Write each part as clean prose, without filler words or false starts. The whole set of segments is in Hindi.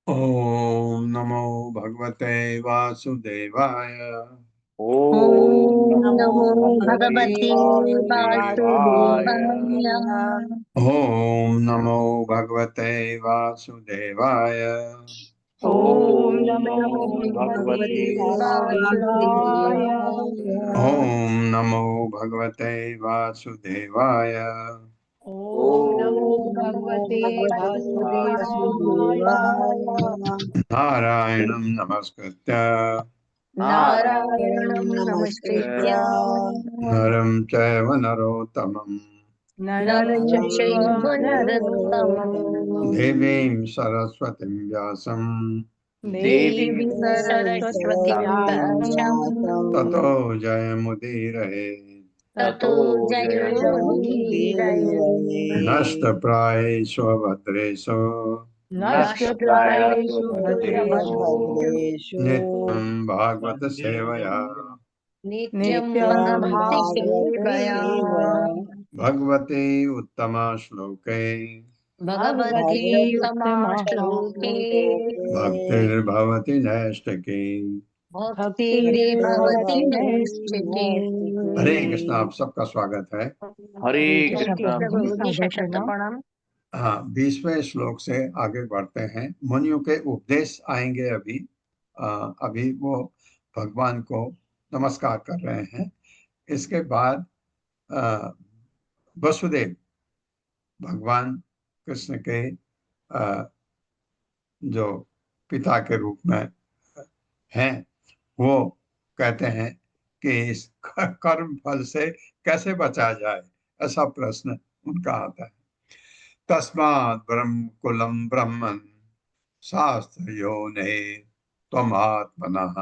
ओम नमो भगवते वासुदेवाय। ओम नमो भगवते भगवते वासुदेवाय। वासुदेवाय। ओम नमो भगवते वासुदेवाय। ओम नमो नमो भगवते भगवते वासुदेवाय। ओम नमो भगवते वासुदेवाय। ओम नमो भगवते वासुदेवाय। नारायणं नमस्कृत्य नारायणं नमस्कृत्य नरं चैव नरोत्तमं नरं चैव नरोत्तमं नरोत्तमं देवीं सरस्वतीं व्यासं देवीं सरस्वतीं व्यासं ततो जयमुदीरये। ततो जयमुदीरये। नष्टप्रायेषु भद्रेषु नश्यतायेषु भद्रेषु भद्रेषु नित्यं भागवत सेवया नित्यं नित्यं भगवति भागवते सेवया सेवया भगवते उत्तम श्लोके भगवती भगवती उत्तमा श्लोके भक्तिर्भवति नैष्टिकी। भक्तिर्भवति भक्तिर्भवति नैष्ठिकी। नैष्ठिकी। हरे कृष्ण, आप सबका स्वागत है। हरे हरे कृष्ण कृष्ण प्रभु गुरु जी, शत प्रणाम। हाँ, 20वें श्लोक से आगे बढ़ते हैं। मुनियों के उपदेश आएंगे अभी। अभी वो भगवान को नमस्कार कर रहे हैं। इसके बाद वसुदेव भगवान कृष्ण के जो पिता के रूप में हैं, वो कहते हैं कि इस कर्म फल से कैसे बचा जाए, ऐसा प्रश्न उनका आता है। तस्मात् ब्रह्म कुलम ब्रह्मन् शास्त्र योने त्वमात्मनः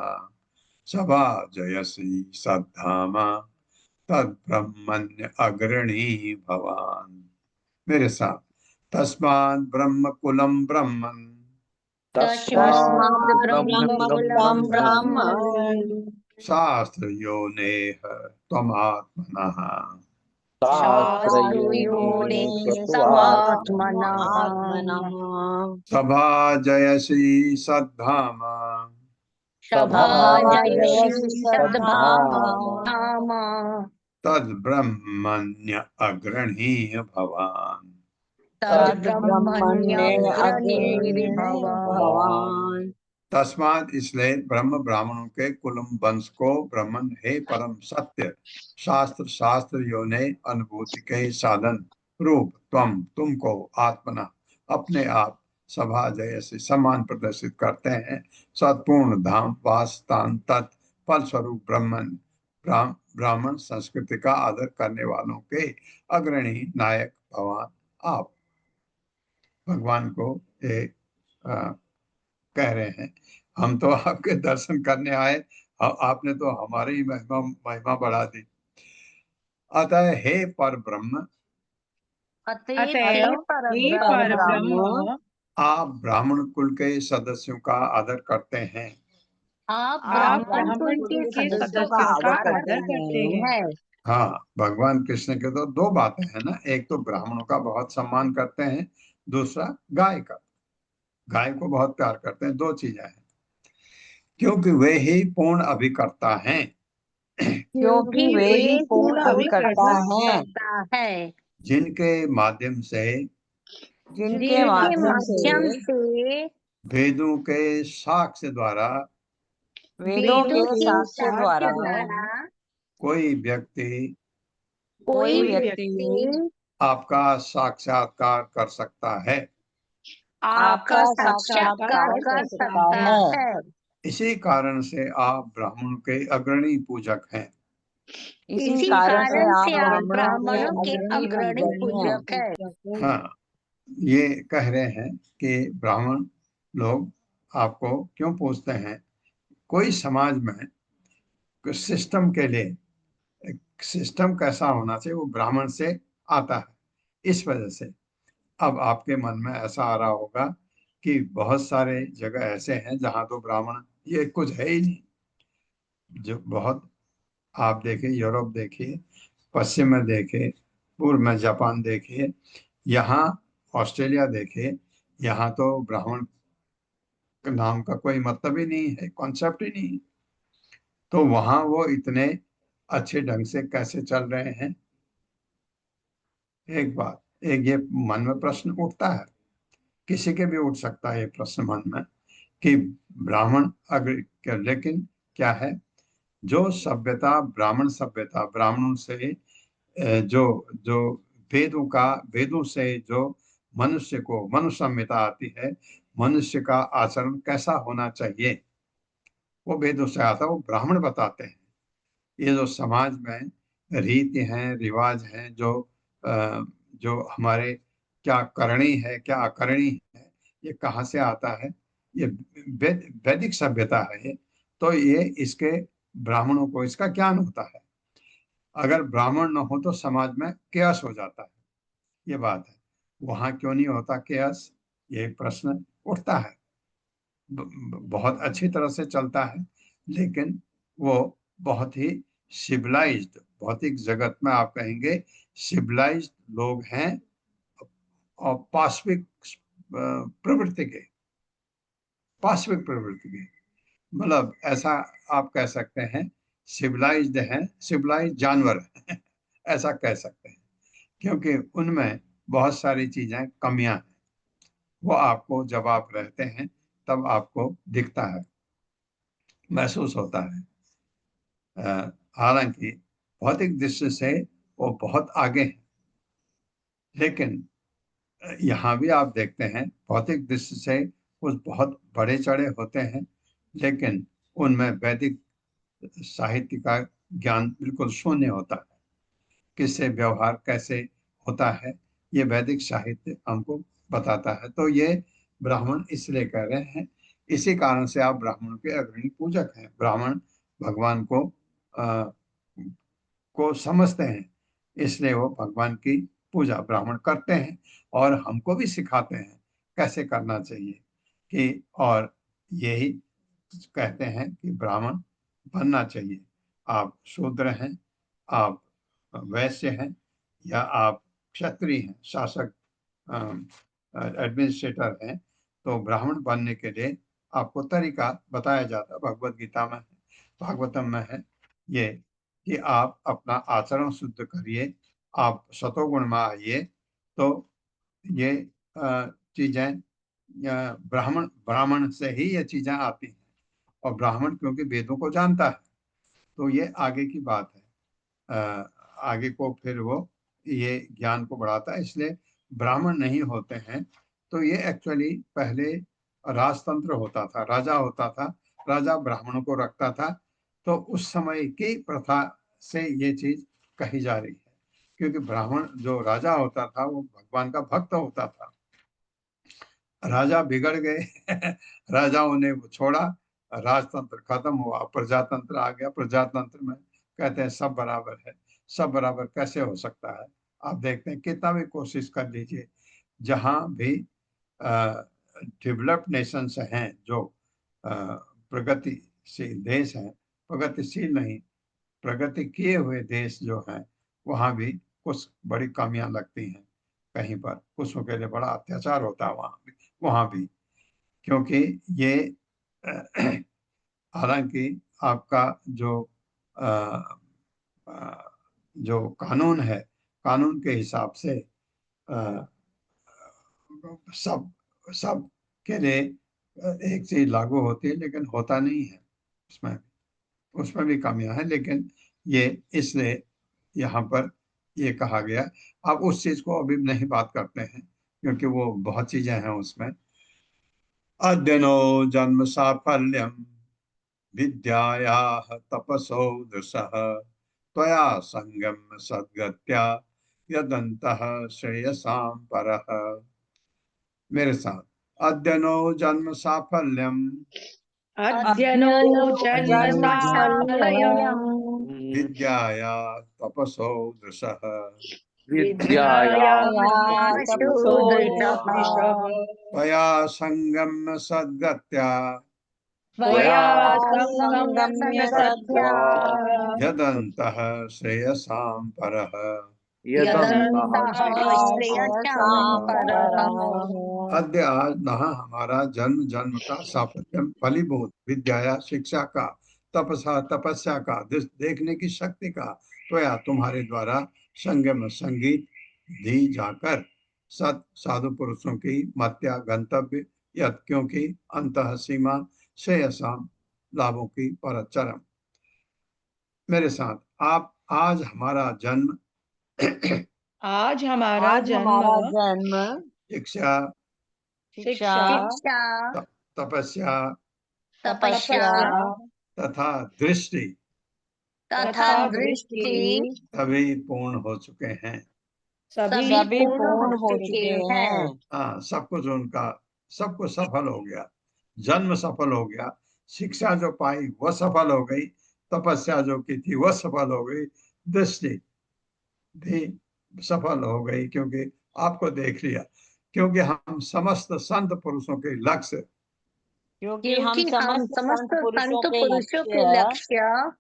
सभा जयसी सद्धामा तद ब्रह्मण्य अग्रणी भवान। मेरे साथ, तस्मात् ब्रह्म कुलम ब्रह्मन् तस्मात् ब्रह्म ब्रह्मकुलं ब्रह्मन् शास्त्र योने त्वमात्मनः शास्त्रो योने तवात्मनः सभा जयसी सद्धामा सभा जयसि सद्भामा तद ब्रह्मण्य अग्रणीय भवान। तद्ब्रह्मण्य अग्रणी भवान्। तस्मात इसलिए ब्रह्म ब्राह्मणों के कुलम वंश को ब्रह्मन हे परम सत्य शास्त्र शास्त्र योने अनुभूति के साधन रूप तुमको आत्मना अपने आप सभा जैसे सम्मान प्रदर्शित करते हैं। सत्पूर्ण धाम वासस्थान तत् फलस्वरूप ब्रह्मन ब्राह्मण संस्कृति का आदर करने वालों के अग्रणी नायक भगवान आप। भगवान को ये कह रहे हैं, हम तो आपके दर्शन करने आए, आपने तो हमारी ही महिमा बढ़ा दी। अतः हे पर ब्रह्म, अतएव अतएव हे हे परब्रह्म, आप ब्राह्मण कुल के सदस्यों का आदर करते हैं। आप आप ब्राह्मण कुल के सदस्यों का आदर करते हैं। हाँ, भगवान कृष्ण के तो दो बातें हैं ना, एक तो ब्राह्मणों का बहुत सम्मान करते हैं, दूसरा गाय का, गाय को बहुत प्यार करते हैं। दो चीजें हैं, क्योंकि वे ही पूर्ण अभिकर्ता हैं। क्योंकि वे ही पूर्ण अभिकर्ता हैं, जिनके माध्यम से जिनके माध्यम से वेदों के साक्ष्य द्वारा वेदों के साक्ष्य द्वारा कोई व्यक्ति कोई व्यक्ति आपका साक्षात्कार कर सकता है। आपका साक्षात्कार कर सकता है। इसी कारण से आप ब्राह्मणों के अग्रणी पूजक हैं। इसी कारण से आप ब्राह्मणों के अग्रणी पूजक हैं। हाँ, ये कह रहे हैं कि ब्राह्मण लोग आपको क्यों पूछते हैं। कोई समाज में सिस्टम के लिए, सिस्टम कैसा होना चाहिए, वो ब्राह्मण से आता है। इस वजह से अब आपके मन में ऐसा आ रहा होगा कि बहुत सारे जगह ऐसे हैं जहां तो ब्राह्मण ये कुछ है ही नहीं। जो बहुत, आप देखिए यूरोप देखिए, पश्चिम में देखिए, पूर्व में जापान देखिए, यहाँ ऑस्ट्रेलिया देखिए, यहाँ तो ब्राह्मण नाम का कोई मतलब ही नहीं है, कॉन्सेप्ट ही नहीं है। तो वहां वो इतने अच्छे ढंग से कैसे चल रहे हैं। एक बात, एक ये मन में प्रश्न उठता है, किसी के भी उठ सकता है ये प्रश्न मन में कि ब्राह्मण अग्र, लेकिन क्या है, जो सभ्यता ब्राह्मण सभ्यता, ब्राह्मणों से जो जो वेदों से जो मनुष्य को मनुष्य संहिता आती है, मनुष्य का आचरण कैसा होना चाहिए, वो वेदों से आता है, वो ब्राह्मण बताते हैं। ये जो समाज में रीति हैं, रिवाज हैं, जो हमारे क्या करनी है क्या अकरणी है, ये कहाँ से आता है, ये वैदिक सभ्यता है। तो ये इसके ब्राह्मणों को इसका ज्ञान होता है। अगर ब्राह्मण न हो तो समाज में केयस हो जाता है, ये बात है। वहां क्यों नहीं होता केयस, ये प्रश्न उठता है। बहुत अच्छी तरह से चलता है, लेकिन वो बहुत ही सिविलाइज्ड, भौतिक जगत में आप कहेंगे सिविलाइज्ड लोग हैं और पाश्विक प्रवृत्ति के, मतलब ऐसा आप कह सकते हैं सिविलाइज्ड हैं, सिविलाइज्ड जानवर हैं ऐसा कह सकते हैं, क्योंकि उनमें बहुत सारी चीजें कमियां हैं। वो आपको जब आप रहते हैं तब आपको दिखता है, महसूस होता है। हालांकि भौतिक दृष्टि से वो बहुत आगे हैं, लेकिन यहाँ भी आप देखते हैं भौतिक दृष्टि से वो बहुत बड़े चढ़े होते हैं, लेकिन उनमें वैदिक साहित्य का ज्ञान बिल्कुल शून्य होता है। किससे व्यवहार कैसे होता है ये वैदिक साहित्य हमको बताता है। तो ये ब्राह्मण इसलिए कह रहे हैं, इसी कारण से आप ब्राह्मणों के अग्रणी पूजक हैं। ब्राह्मण भगवान को समझते हैं, इसलिए वो भगवान की पूजा ब्राह्मण करते हैं और हमको भी सिखाते हैं कैसे करना चाहिए। कि और यही कहते हैं कि ब्राह्मण बनना चाहिए। आप शूद्र हैं, आप वैश्य हैं, या आप क्षत्रिय हैं, शासक एडमिनिस्ट्रेटर हैं, तो ब्राह्मण बनने के लिए आपको तरीका बताया जाता है, भगवत गीता में है, भागवतम में है ये, कि आप अपना आचरण शुद्ध करिए, आप सतोगुण में आइए, तो ये चीजें ब्राह्मण ब्राह्मण से ही ये चीजें आती हैं। और ब्राह्मण क्योंकि वेदों को जानता है, तो ये आगे की बात है। आगे को फिर वो ये ज्ञान को बढ़ाता है। इसलिए ब्राह्मण नहीं होते हैं तो ये एक्चुअली पहले राजतंत्र होता था, राजा होता था, राजा ब्राह्मणों को रखता था। तो उस समय की प्रथा से ये चीज कही जा रही है, क्योंकि ब्राह्मण जो राजा होता था वो भगवान का भक्त होता था। राजा बिगड़ गए राजाओं ने वो छोड़ा, राजतंत्र खत्म हुआ, प्रजातंत्र आ गया। प्रजातंत्र में कहते हैं सब बराबर है। सब बराबर कैसे हो सकता है? आप देखते हैं कितना भी कोशिश कर लीजिए, जहां भी डेवलप्ड नेशंस हैं, जो प्रगतिशील देश हैं, प्रगतिशील नहीं, प्रगति किए हुए देश जो हैं, वहां भी कुछ बड़ी कमियां लगती हैं। कहीं पर कुछ के लिए बड़ा अत्याचार होता है वहां भी, क्योंकि ये हालांकि आपका अ, अ, जो कानून है, कानून के हिसाब से अ, सब सब के लिए एक चीज लागू होती है, लेकिन होता नहीं है। उसमें उसमें भी कमियां हैं, लेकिन ये इसलिए यहाँ पर ये कहा गया। आप उस चीज को अभी नहीं बात करते हैं, क्योंकि वो बहुत चीजें हैं उसमें। अध्ययनो जन्म साफल्यम विद्यायाः तपसो दृशः त्वया संगम सद्गत्या यदन्तः श्रेयसां परः। मेरे साथ, अध्ययनो जन्म साफल्यम अध्ययनो जन्म साफल्यम् विद्याया तपसो दृशः विद्याया तपसो तपसो दृशः त्वया संगम सद्गत्या त्वया संगम्य संगम्य सद्या सद्गत्या यदन्तः श्रेयसां परः। यदन्तः श्रेयसां परः। अद्य आज नहा हमारा जन्म जन्म का साफल्यम फलीभूत विद्या शिक्षा का तपसा तपस्या का देखने की शक्ति का त्वया तुम्हारे द्वारा संगम संगीत दी जाकर सत साधु पुरुषों की मत्या गंतव्य यत, क्योंकि अंतः सीमा श्रेयसाम लाभों की पर चरम। मेरे साथ, आप आज हमारा जन्म आज हमारा जन्म शिक्षा, शिक्षा तपस्या तपस्या तथा दृष्टि तथा दृष्टि सभी पूर्ण हो चुके हैं। सभी पूर्ण हो चुके हैं। हाँ, सब कुछ उनका, सब कुछ सफल हो गया। जन्म सफल हो गया, शिक्षा जो पाई वह सफल हो गई, तपस्या जो की थी वह सफल हो गई, दृष्टि भी सफल हो गई, क्योंकि आपको देख लिया। क्योंकि हम समस्त संत पुरुषों के लक्ष्य क्योंकि हम समस्त संत पुरुषों के के लक्ष्य लक्ष्य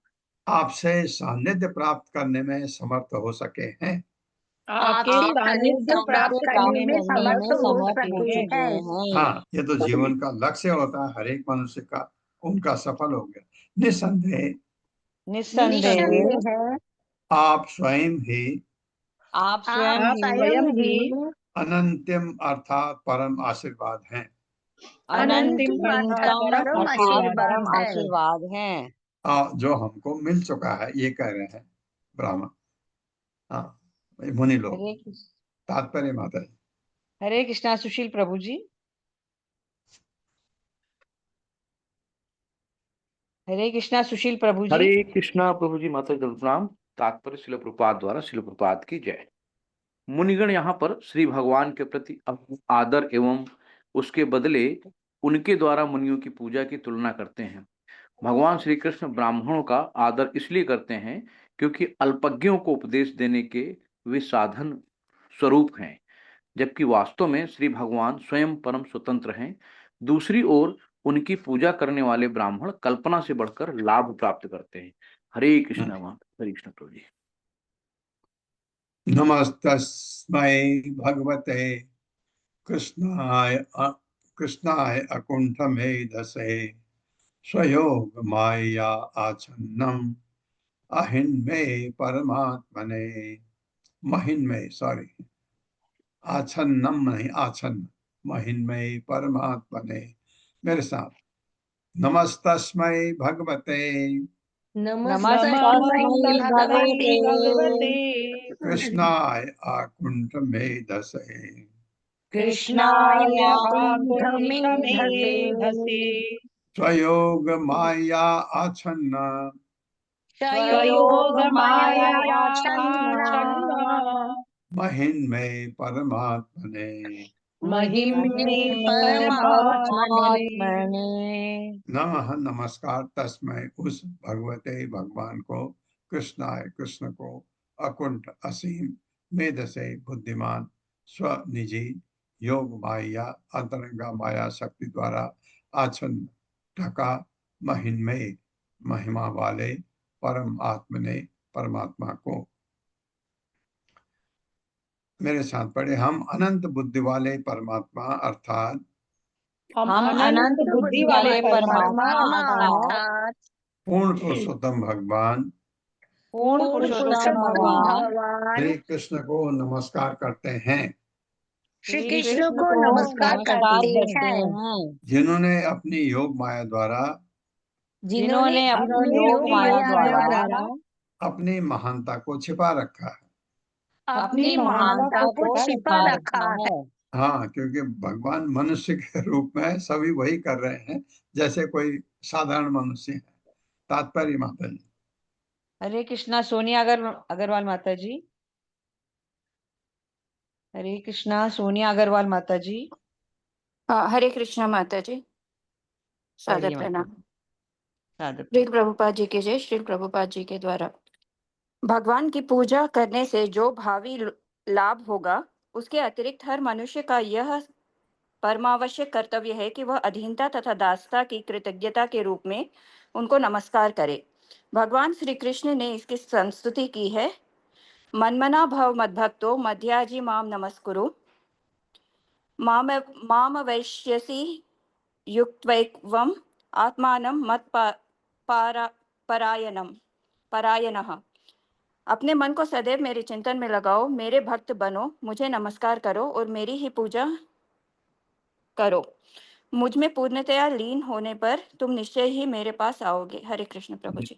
आपसे सानिध्य प्राप्त करने में समर्थ हो सके हैं। आपके आपसे सानिध्य प्राप्त सानिध्य प्राप्त करने में करने में समर्थ हो समर्थ हो सके चुके हैं। हैं। हाँ, ये तो जीवन का लक्ष्य होता है हर एक मनुष्य का, उनका सफल हो गया। निसंदेह निस्संदेह निस्संदेह आप स्वयं ही आप स्वयं आप ही स्वयं ही अनंतम अर्थात परम आशीर्वाद हैं। अनंतिम अर्थात अनंतम परम अर्थात आशीर्वाद परम है। आशीर्वाद हैं। जो हमको मिल चुका है, ये कह रहे हैं ब्राह्मण। हाँ, मुनि लोग। हरे कृष्ण। तात्पर्य माता जी। हरे कृष्णा सुशील प्रभु जी। हरे कृष्णा सुशील प्रभु जी। हरे कृष्णा प्रभु जी, माता जी प्रणाम। तात्पर्य शिल प्रभुपाद द्वारा शिल प्रभुपाद की जय। मुनिगण यहाँ पर श्री भगवान के प्रति आदर एवं उसके बदले उनके द्वारा मुनियों की पूजा की तुलना करते हैं। भगवान श्री कृष्ण ब्राह्मणों का आदर इसलिए करते हैं क्योंकि अल्पज्ञों को उपदेश देने के वे साधन स्वरूप हैं, जबकि वास्तव में श्री भगवान स्वयं परम स्वतंत्र हैं। दूसरी ओर उनकी पूजा करने वाले ब्राह्मण कल्पना से बढ़कर लाभ प्राप्त करते हैं। हरे कृष्ण हरे कृष्ण प्रभु जी। नमस्तस्मै भगवते कृष्णाय अकुंठ मेधसे स्वयोग माया आच्छन्नम अहिन्मे परमात्मने। महिन्मय, सॉरी, आच्छन्नम नहीं, आच्छन्न, महिन्मय परमात्मने। मेरे साथ। नमस्तस्मै भगवते नमस्तस्मै नमस्तस्मै भगवते भगवते कृष्णाय आकुंठ मेधसे कृष्णाय कृष्णाय कुंठ मेधसे मेधसे स्वयोग माया आच्छन्न स्वयोग स्वयोग माया मायाच्छन्ना आच्छन्ना महिन्मय परमात्मने। महिम्ने महिम्ने परमात्मने। परमात्मने। नमः, नमस्कार तस्मै उस भगवते भगवान को, कृष्णाय कृष्ण को, अकुंठ असीम मेध से बुद्धिमान स्वनिजी योग माया अंतरंगा माया शक्ति द्वारा आच्छन्न ढका महिन्मय महिमा वाले परम आत्मने परमात्मा को। मेरे साथ पढ़े। हम अनंत बुद्धि वाले परमात्मा अर्थात हम अनंत अनंत बुद्धि बुद्धि वाले वाले परमात्मा परमात्मा अर्थात अर्थात पूर्ण पुरुषोत्तम भगवान पूर्ण पूर्ण पुरुषोत्तम पुरुषोत्तम भगवान भगवान श्री कृष्ण को नमस्कार करते हैं, श्री श्री कृष्ण कृष्ण को को नमस्कार नमस्कार करते करते हैं, हैं, जिन्होंने अपनी योग माया द्वारा जिन्होंने अपनी अपनी योग योग माया माया द्वारा द्वारा अपनी महानता को छिपा रखा है। अपनी अपनी महानता महानता को को छिपा छिपा रखा रखा है। है। हाँ, क्योंकि भगवान मनुष्य के रूप में सभी वही कर रहे हैं जैसे कोई साधारण मनुष्य है। तात्पर्य माता जी। हरे कृष्णा सोनिया अग्रवाल माता जी। हरे कृष्णा सोनिया अग्रवाल माता जी। हरे कृष्णा माता जी। सादर पढ़िए माता प्रणाम। जी, सादर श्री प्रणाम। प्रभुपाद जी की जय। श्री प्रभुपाद जी के द्वारा भगवान की पूजा करने से जो भावी लाभ होगा, उसके अतिरिक्त हर मनुष्य का यह परमावश्यक कर्तव्य है कि वह अधीनता तथा दासता की कृतज्ञता के रूप में उनको नमस्कार करे। भगवान श्री कृष्ण ने इसकी संस्तुति की है। मन्मना भव मद्भक्तो मध्याजी माम नमस्कुरु माम माम वैश्यसि युक्त्वैवम् आत्मानं मत परायणः। अपने मन को सदैव मेरे चिंतन में लगाओ, मेरे भक्त बनो, मुझे नमस्कार करो और मेरी ही पूजा करो। मुझ में पूर्णतया लीन होने पर तुम निश्चय ही मेरे पास आओगे। हरे कृष्ण प्रभु जी।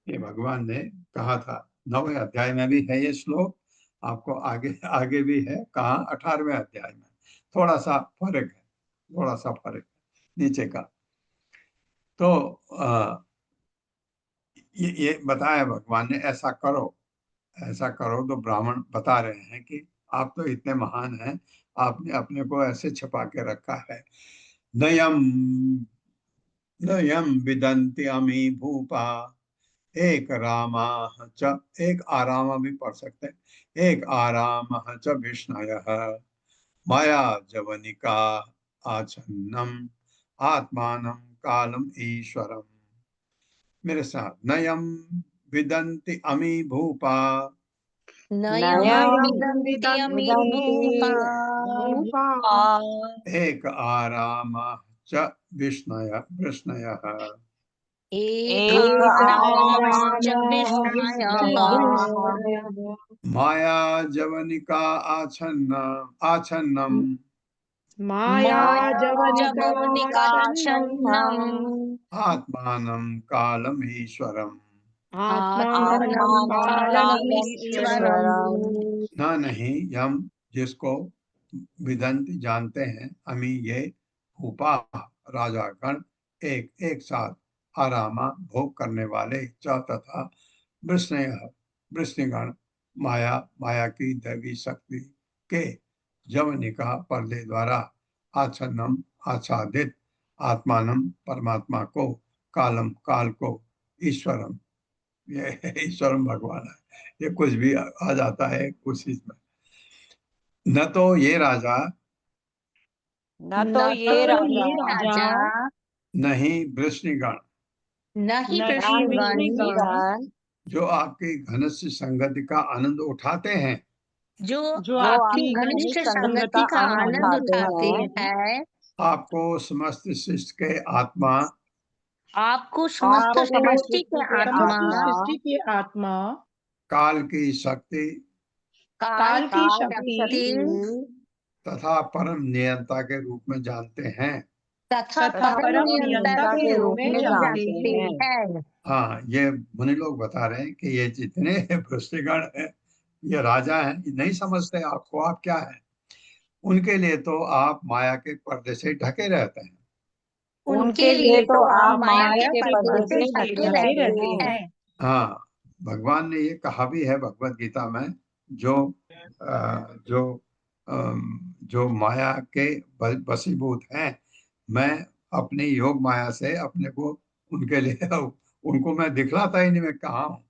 ये भगवान ने कहा था। 9वें अध्याय में भी है ये श्लोक, आपको आगे आगे भी है। कहा 18वें अध्याय में। थोड़ा सा फर्क है, थोड़ा सा फर्क है नीचे का। तो ये बताया भगवान ने, ऐसा करो ऐसा करो। तो ब्राह्मण बता रहे हैं कि आप तो इतने महान हैं, आपने अपने को ऐसे छुपा के रखा है। नयम नयम विदन्ति अमी भूपा एक रामा च, एक आराम भी पढ़ सकते हैं, एक आराम च विष्णय माया जवनिका आच्छन्नम आत्मानं कालम ईश्वरम। मेरे साथ, नयम विदन्ति अमी भूपा नयं विदन्ति विदन्ति भूपा एक आराम च विष्णयः एक आरामश्च विष्णयः माया जवनिका आच्छन्नम माया जवनिकाच्छन्नम् आत्मानं कालमीश्वरम् आत्मानं कालमीश्वरम्। न नहीं यम जिसको विदंत जानते हैं, अमी ये भूपा राजागण एक एक साथ आरामा भोग करने वाले च तथा वृष्णिगण माया की दैवी शक्ति के जवनिका पर्दे द्वारा आच्छन्नम आच्छादित आत्मानम परमात्मा को कालम काल को ईश्वरम, ये ईश्वरम भगवान है। ये कुछ भी आ जाता है कुछ इसमें। न तो ये राजा न तो ये राजा नहीं वृष्णिगण नहीं वृष्णिगण जो आपकी घनिष्ठ संगति का आनंद उठाते हैं, जो आपकी घनिष्ठ संगति का आनंद उठाते हैं, आपको समस्त सृष्टि के आत्मा आपको समस्त सृष्टि के सृष्टि की आत्मा काल की शक्ति काल की शक्ति तथा परम नियंता के रूप में जानते हैं। तथा परम नियंता के रूप में जानते हैं। हाँ, ये मुनि लोग बता रहे हैं कि ये जितने वृष्णिगण हैं, ये राजा हैं, ये नहीं समझते आपको आप क्या है। उनके लिए तो आप माया के पर्दे से ढके रहते हैं। उनके लिए तो आप माया के पर्दे से ढके रहते हैं। हाँ, भगवान ने ये कहा भी है भगवत गीता में, जो माया के वशीभूत हैं, मैं अपनी योग माया से अपने को उनके लिए उनको मैं दिखलाता ही नहीं, मैं कहाँ हूँ।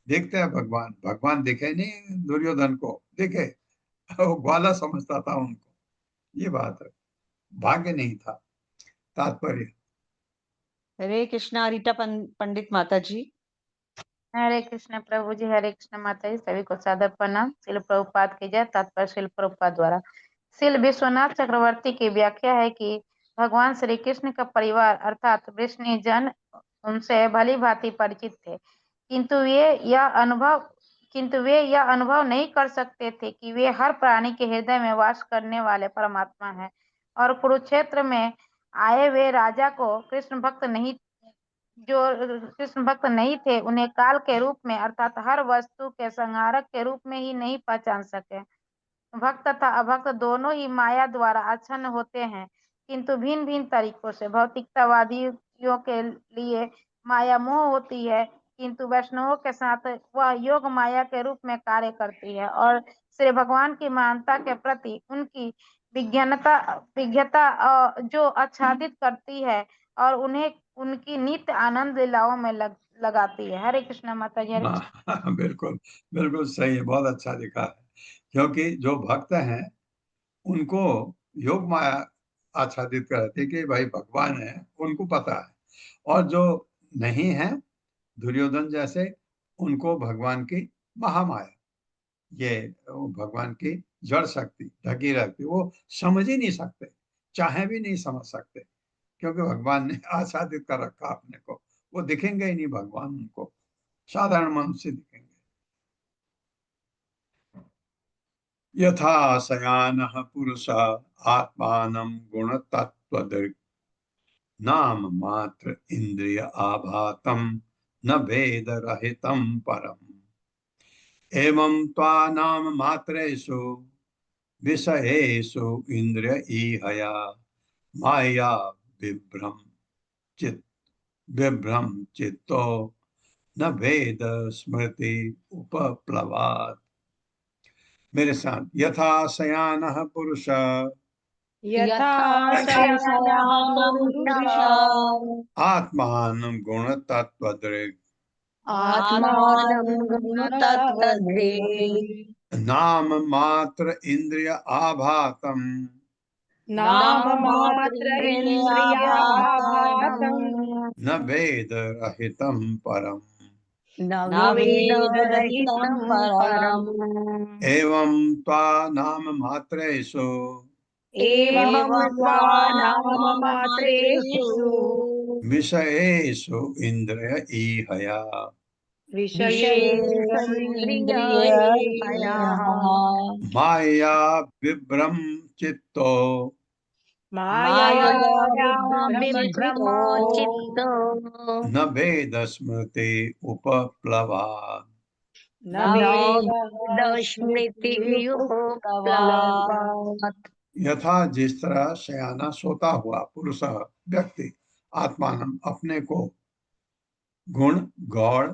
देखते हैं भगवान दिखे नहीं दुर्योधन को, दिखे वो ग्वाला समझता था उनको, ये बात है, भाग्य नहीं था। तात्पर्य। हरे कृष्णा। रीटा पंडित माता जी। हरे कृष्ण प्रभु जी, हरे कृष्ण माता जी, सभी को सादर प्रणाम। शिल प्रभुपाद की जय। तात्पर्य शिल प्रभुपाद द्वारा। शिल विश्वनाथ चक्रवर्ती की व्याख्या है कि भगवान श्री कृष्ण का परिवार अर्थात वृष्णि जन उनसे भली भांति परिचित थे, किंतु वे यह अनुभव नहीं कर सकते थे कि वे हर प्राणी के हृदय में वास करने वाले परमात्मा हैं। और कुरुक्षेत्र में आए वे राजा को कृष्ण भक्त नहीं थे, उन्हें काल के रूप में अर्थात हर वस्तु के संहारक के रूप में ही नहीं पहचान सके। भक्त तथा अभक्त दोनों ही माया द्वारा आच्छन्न होते हैं, किंतु भिन्न भिन्न तरीकों से। भौतिकतावादियों के लिए माया मोह होती है, किंतु वैष्णवों के साथ वह योग माया के रूप में कार्य करती है और श्री भगवान की महानता के प्रति उनकी विज्ञता जो आच्छादित करती है और उन्हें उनकी नित्य आनंद लीलाओं में लगाती है। हरे कृष्ण माता जी। बिल्कुल बिल्कुल सही है, बहुत अच्छा लिखा है। क्योंकि जो भक्त हैं उनको योग माया आच्छादित करती है कि भाई भगवान है, उनको पता है। और जो नहीं है, दुर्योधन जैसे, उनको भगवान की महामाया, ये भगवान की जड़ शक्ति ढकी रहती, वो समझ ही नहीं सकते, चाहे भी नहीं समझ सकते, क्योंकि भगवान ने आच्छादित कर रखा अपने को। वो दिखेंगे ही नहीं भगवान, उनको साधारण मनुष्य दिखेंगे। यथा शयानः पुरुषः आत्मानं गुणतत्त्वदृक् नाम मात्र इंद्रिय आभातं न भेद रहितं परम् एवं त्वा नाम मात्रेषु विषयेषु इंद्रिय ईहया माया विभ्रम चित्तो न भेद स्मृति उपप्लवात्। मेरे साथ, यथा शयानः पुरुष आत्मानं गुणतत्त्वदृक् नाम मात्र इंद्रिय आभातम नाम मात्र इंद्रियाभासम न वेद रहितम परम न वेदरहितं परम् एवं त्वा नाम मात्रेषु एवं त्वा नाम मात्रेषु विषयेषु इंद्रिय ईहया विषयेषु इन्द्रियैर्हयः माया विभ्रम चित्तो मायया विभ्रमो विभ्रमचित्तो न वेद स्मृति उपप्लवात् न वेदस्मृतियुपप्लवात् यथा जिस तरह शयाना सोता हुआ पुरुष व्यक्ति आत्मान अपने को गुण गौड़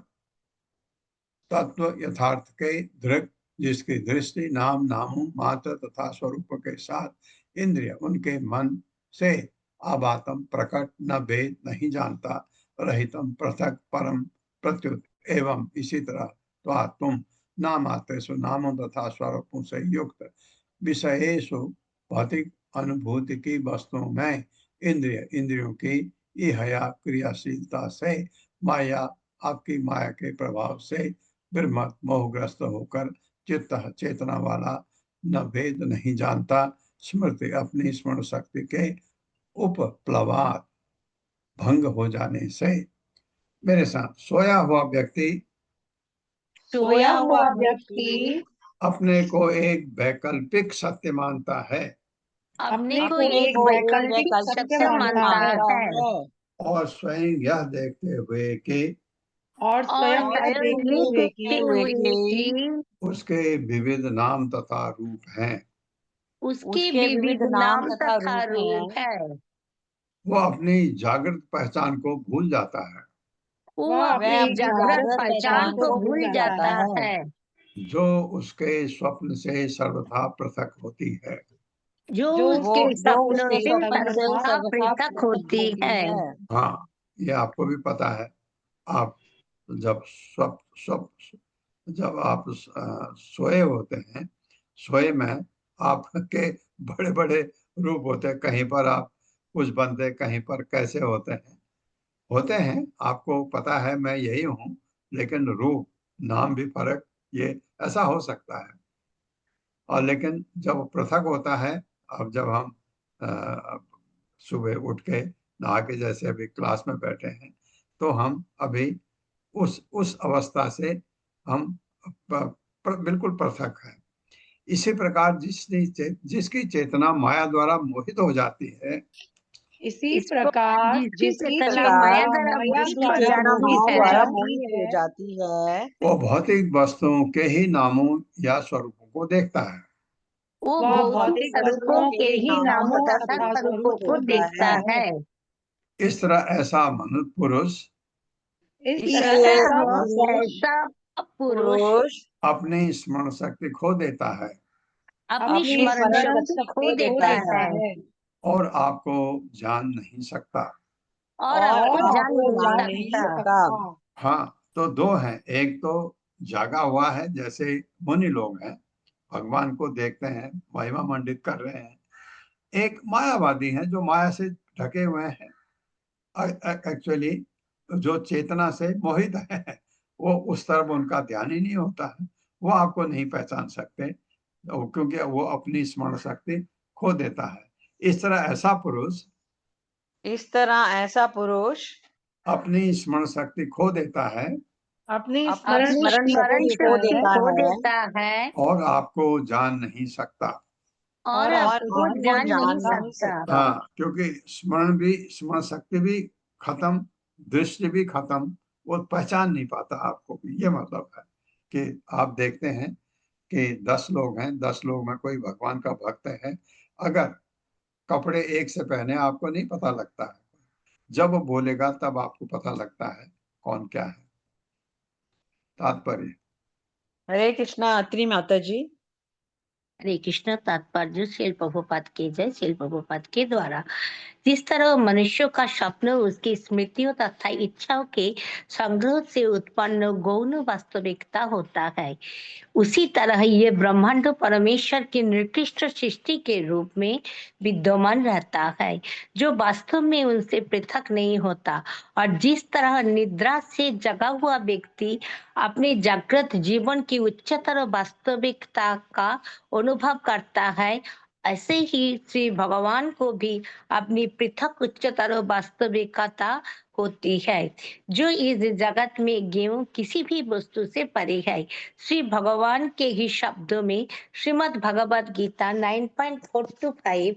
तत्व यथार्थ के दृक् जिसकी दृष्टि नाम नामों मात्र तथा स्वरूप के साथ इंद्रिय उनके मन से आबातम प्रकट न भेद नहीं जानता रहितम पृथक परम प्रत्युत एवं इसी तरह त्वा तुम नामात्रेषु नामों तथा स्वरूपों से युक्त विषयेषु भौतिक अनुभूति की वस्तुओं में इंद्रियों की इहया क्रियाशीलता से माया आपकी माया के प्रभाव से ब्रह्मत मोहग्रस्त होकर चित्त चेतना वाला न भेद नहीं जानता स्मृति अपनी स्मरण शक्ति के उपप्लवात भंग हो जाने से मेरे साथ सोया हुआ व्यक्ति अपने को एक वैकल्पिक सत्य मानता है अपने को एक वैकल्पिक सत्य मानता है और स्वयं यह देखते हुए कि उसके विविध नाम तथा रूप हैं उसके विविध नाम तथा रूप है वो अपनी जागृत पहचान को भूल जाता है वो अपनी जागृत पहचान को भूल जाता है जो उसके स्वप्न से सर्वथा पृथक होती है जो उसके सपनों से सर्वथा पृथक होती है हाँ ये आपको भी पता है आप जब जब आप सोए होते हैं सोए में आपके बड़े बड़े रूप होते हैं कहीं पर आप कुछ बनते कहीं पर कैसे होते हैं आपको पता है मैं यही हूँ लेकिन रूप नाम भी फर्क ये ऐसा हो सकता है और लेकिन जब पृथक होता है अब जब हम सुबह उठ के नहा के जैसे अभी क्लास में बैठे हैं तो हम अभी उस अवस्था से हम बिल्कुल पृथक है इसी प्रकार जिसकी चेतना माया द्वारा मोहित हो जाती है इसी प्रकार जिसकी चेतना माया द्वारा मोहित हो जाती है वो भौतिक वस्तुओं के ही नामों या स्वरूपों को देखता है वो भौतिक स्वरूपों के ही नामों तथा स्वरूपों को देखता है इस तरह ऐसा मनुष्य पुरुष ऐसा पुरुष अपनी स्मरण शक्ति खो देता है अपनी स्मरण शक्ति खो देता है और आपको जान नहीं सकता और आपको जान नहीं सकता हाँ तो दो हैं एक तो जागा हुआ है जैसे मुनि लोग हैं भगवान को देखते हैं महिमा मंडित कर रहे हैं एक मायावादी है जो माया से ढके हुए हैं एक्चुअली जो चेतना से मोहित है वो उस तरफ उनका ध्यान ही नहीं होता है वो आपको नहीं पहचान सकते क्योंकि वो अपनी स्मरण शक्ति खो देता है इस तरह ऐसा पुरुष अपनी स्मरण शक्ति खो देता है अपनी स्मरण शक्ति खो देता है और आपको जान नहीं सकता और आपको जान नहीं सकता हाँ क्योंकि स्मरण शक्ति भी खत्म दृष्टि भी खत्म वो पहचान नहीं पाता आपको भी ये मतलब है कि आप देखते हैं कि 10 लोग हैं 10 लोग में कोई भगवान का भक्त है अगर कपड़े एक से पहने आपको नहीं पता लगता है जब वो बोलेगा तब आपको पता लगता है कौन क्या है तात्पर्य हरे कृष्णा अत्रि माता जी हरे कृष्ण। तात्पर्य श्रील प्रभुपाद के जय। श्रील प्रभुपाद के द्वारा जिस तरह मनुष्यों का स्वप्न उसकी स्मृतियों तथा इच्छाओं के संग्रह से उत्पन्न गौण वास्तविकता होता है, उसी तरह ये ब्रह्मांड परमेश्वर की निर्दिष्ट सृष्टि के रूप में विद्यमान रहता है, जो वास्तव में उनसे पृथक नहीं होता। और जिस तरह निद्रा से जगा हुआ व्यक्ति अपने जागृत जीवन की उच्चतर वास्तविकता का अनुभव करता है, ऐसे ही श्री भगवान को भी अपनी पृथक उच्चतर वास्तविकता होती है, जो इस जगत में गेहूं किसी भी वस्तु से परे है। श्री भगवान के ही शब्दों में श्रीमद् भगवद गीता 9.4-5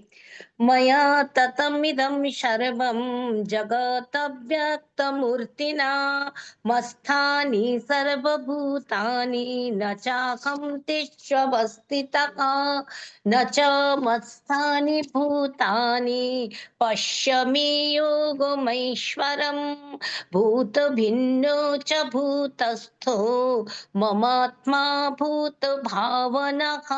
मया ततमिदं सर्वं जगत व्यक्तमूर्तिना मस्थानि सर्वभूतानि न चाहं तिष्ठवस्थितः न च मत्स्थानि भूतानि पश्य मे योगमैश्वरम् भूत भिन्नो च भूतस्थो ममात्मा भूत भावनः।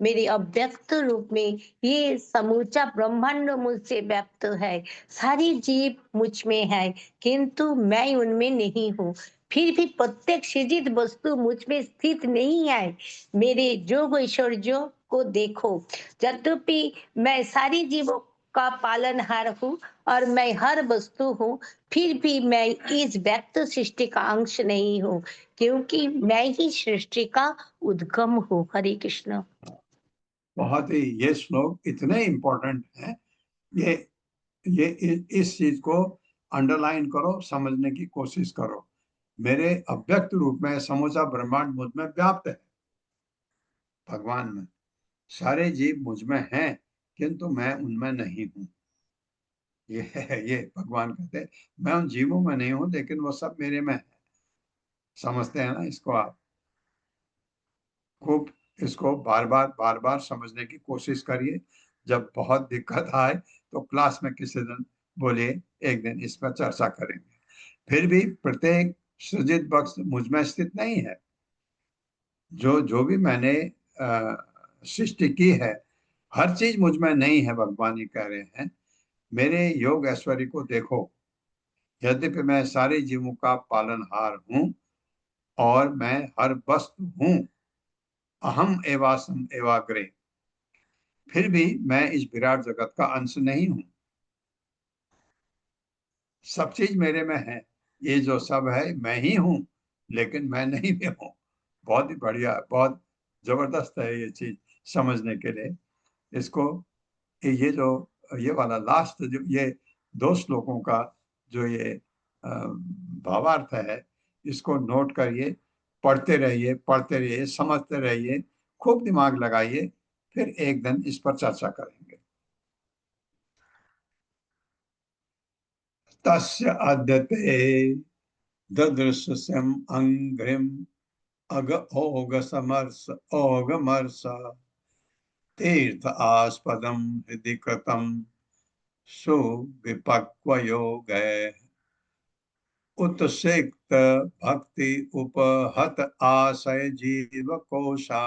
मेरे अव्यक्त रूप में ये समूचा ब्रह्मांड मुझसे व्याप्त है, सारी जीव मुझ में है, किंतु मैं उनमें नहीं हूँ। फिर भी प्रत्येक सृजित वस्तु मुझ में स्थित नहीं है। मेरे जोग ऐश्वर्यों को देखो, यद्यपि मैं सारी जीवों का पालनहार हूँ और मैं हर वस्तु हूँ, फिर भी मैं इस व्यक्त सृष्टि का अंश नहीं हूँ, क्योंकि मैं ही सृष्टि का उद्गम हूँ। हरे कृष्ण। बहुत ही ये श्लोक इतने इम्पोर्टेंट है, ये इस चीज को अंडरलाइन करो, समझने की कोशिश करो। मेरे अव्यक्त रूप में समूचा ब्रह्मांड मुझ में व्याप्त है, भगवान में सारे जीव मुझ में हैं, किंतु मैं उनमें नहीं हूँ। ये भगवान कहते हैं, मैं उन जीवों में नहीं हूँ, लेकिन वो सब मेरे में है। समझते हैं ना इसको आप? खूब इसको बार बार समझने की कोशिश करिए। जब बहुत दिक्कत आए तो क्लास में किसी दिन बोलिए, एक दिन इस पर चर्चा करेंगे। फिर भी प्रत्येक सृजित वस्तु मुझ में स्थित नहीं है। जो भी मैंने सृष्टि की है, हर चीज मुझ में नहीं है, भगवान ही कह रहे हैं। मेरे योग ऐश्वर्य को देखो, यद्यपि मैं सारे जीवों का पालनहार हूँ और मैं हर वस्तु हूँ, अहम एवासम एवाग्रे, फिर भी मैं इस विराट जगत का अंश नहीं हूँ। सब चीज मेरे में है, ये जो सब है मैं ही हूँ, लेकिन मैं नहीं भी हूँ। बहुत ही बढ़िया, बहुत जबरदस्त है ये चीज समझने के लिए। इसको ये जो ये वाला लास्ट जो ये 2 श्लोकों का जो ये भावार्थ है, इसको नोट करिए, पढ़ते रहिए, समझते रहिए, खूब दिमाग लगाइए, फिर एक दिन इस पर चर्चा करेंगे। तस्य अद्यते ददृश्यम् अंघ्रिम अग ओग समर्स ओगमर्ष तीर्थ आस्पदम हृदि कृतम सुविपक्वयोगै उत्सिक्त भक्ति उपहत आशय जीव कोशा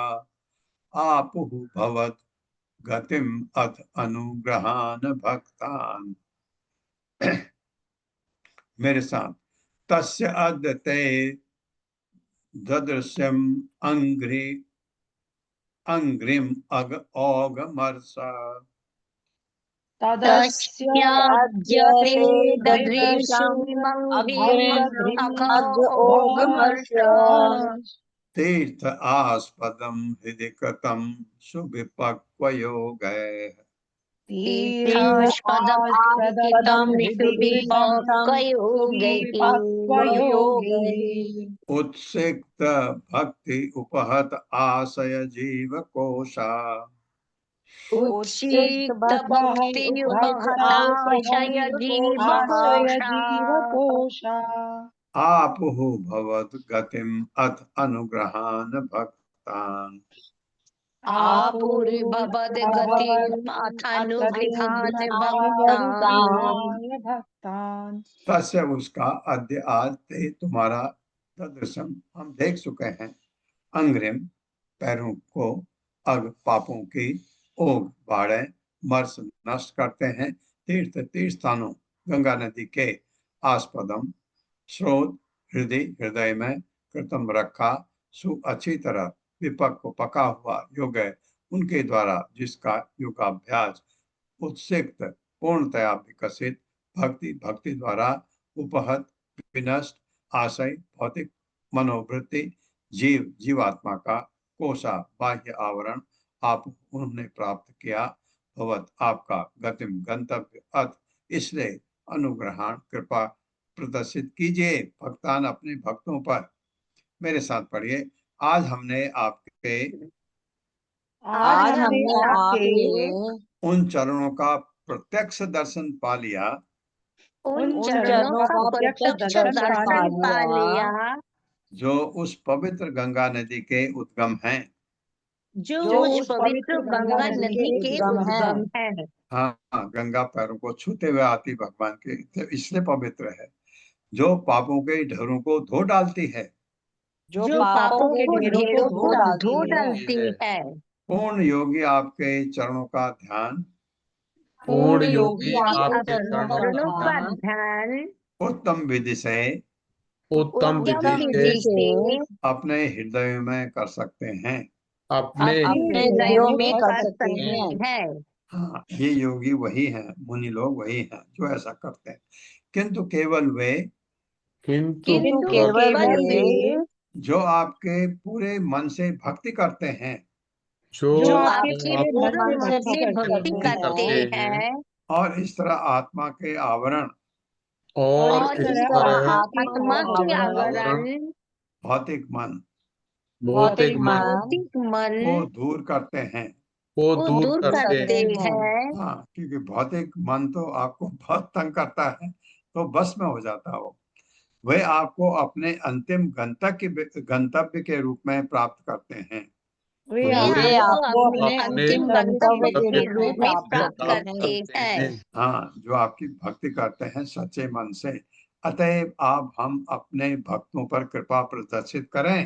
आपुः भवत गतिम अथ अनुग्रहान भक्तान। मेरे साथ, तस्य अद्यते ददृश्यम अंघ्रिम अग ओगमर्ष तस्याद्यते ददृशमङ्घ्रिम् अघोघमर्ष तीर्थ आस्पदम हृदि कृतम सुविपक्वयोगै तीर्थास्पदम् सुविपक्वयोगैः उत्सिक्त भक्ति उपहत आशय जीव कोशा उच्छिक्त भक्ति उपहताशय जीवकोशा आपुः भवत गतिम अथ अनुग्रहान भक्तान। आपुर्भवद गतिम् अथ अनुगृहान् भक्तान्। तस्य उसका अद्य आज ते तुम्हारा तदृशम हम देख चुके हैं, अंग्रिम पैरों को, अग पापों की ओग बाढ़ मर्स नष्ट करते हैं। तीर्थ स्थानों गंगा नदी के आस्पदम स्रोत हृदय में कृतम रखा सु अच्छी तरह विपक को पका हुआ योग है, उनके द्वारा जिसका योगाभ्यास उत्सिक्त पूर्णतया विकसित भक्ति द्वारा उपहत विनष्ट आशय भौतिक मनोवृत्ति जीवात्मा का कोशा बाह्य आवरण आप उन्होंने प्राप्त किया। भवत आपका गतिम गंतव्य अथ इसलिए अनुग्रहण कृपा प्रदर्शित कीजिए भक्तान अपने भक्तों पर। मेरे साथ पढ़िए। आज हमने आपके उन चरणों का प्रत्यक्ष दर्शन पा लिया उन चरणों का प्रत्यक्ष दर्शन पा लिया जो उस पवित्र गंगा नदी के उद्गम हैं। जो उस पवित्र गंगा नदी के उद्गम है। हाँ, गंगा पैरों को छूते हुए आती भगवान के, इसलिए पवित्र है। जो पापों के ढेरों को धो डालती है, जो पापों को ढेरों को धो डालती है। पूर्ण योगी आपके चरणों का ध्यान पूर्ण योगी आपके आपके चरणों का ध्यान उत्तम विधि से उत्तम विधि से अपने हृदय में कर सकते हैं। अपने हृदयों में कर सकते हैं। हाँ, ये योगी वही हैं, मुनि लोग वही हैं जो ऐसा करते हैं। किंतु केवल वे जो आपके पूरे मन से भक्ति करते हैं, जो आपके पूरे मन से भक्ति करते हैं और इस तरह आत्मा के आवरण और इस तरह आत्मा के आवरण भौतिक मन मन को दूर करते हैं। को दूर करते हैं। हाँ, क्योंकि भौतिक मन तो आपको बहुत तंग करता है, तो बस में हो जाता हो। वे आपको अपने अंतिम गंतव्य के रूप में प्राप्त करते हैं। वे आपको अपने अंतिम गंतव्य के रूप में प्राप्त करते हैं। हाँ, जो आपकी भक्ति करते हैं सच्चे मन से। अतएव आप हम अपने भक्तों पर कृपा प्रदर्शित करें।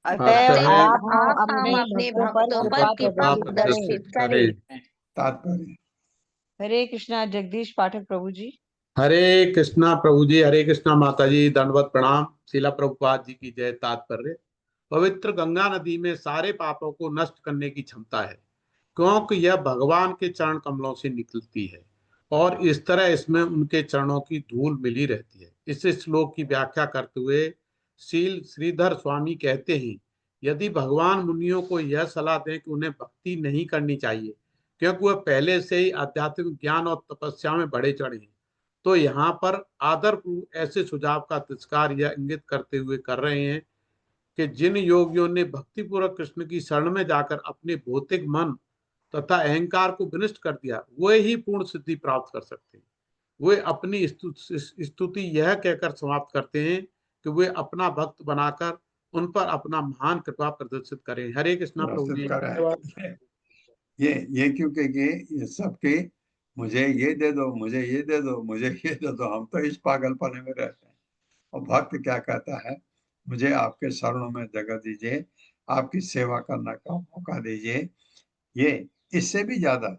आप हम अपने भक्तों पर कृपा प्रदर्शित करें। तात्पर्य। हरे कृष्णा जगदीश पाठक प्रभु जी। हरे कृष्णा प्रभु जी। हरे कृष्णा माता जी। दंडवत प्रणाम। शिला प्रभुपाद जी की जय। तात्पर्य। पवित्र गंगा नदी में सारे पापों को नष्ट करने की क्षमता है, क्योंकि यह भगवान के चरण कमलों से निकलती है और इस तरह इसमें उनके चरणों की धूल मिली रहती है। इस श्लोक की व्याख्या करते हुए शील श्रीधर स्वामी कहते हैं, यदि भगवान मुनियों को यह सलाह दें कि उन्हें भक्ति नहीं करनी चाहिए क्योंकि वह पहले से ही आध्यात्मिक ज्ञान और तपस्या में बढ़े चढ़े हैं, तो यहाँ पर आदरपूर्वक ऐसे सुझाव का तिरस्कार यह इंगित करते हुए कर रहे हैं कि जिन योगियों ने भक्तिपूर्वक कृष्ण की शरण में जाकर अपने भौतिक मन तथा अहंकार को विनष्ट कर दिया, वे ही पूर्ण सिद्धि प्राप्त कर सकते हैं। वे अपनी स्तुति यह कहकर समाप्त करते हैं कि वे अपना भक्त बनाकर उन पर अपना महान कृपा प्रदर्शित करें। हरे कृष्णा प्रभु जी। ये क्योंकि ये सबके मुझे ये दे दो, मुझे ये दे दो, मुझे ये दे दो, हम तो इस पागलपने में रहते हैं। और भक्त क्या कहता है, मुझे आपके शरणों में जगह दीजिए, आपकी सेवा करने का मौका दीजिए। ये इससे भी ज्यादा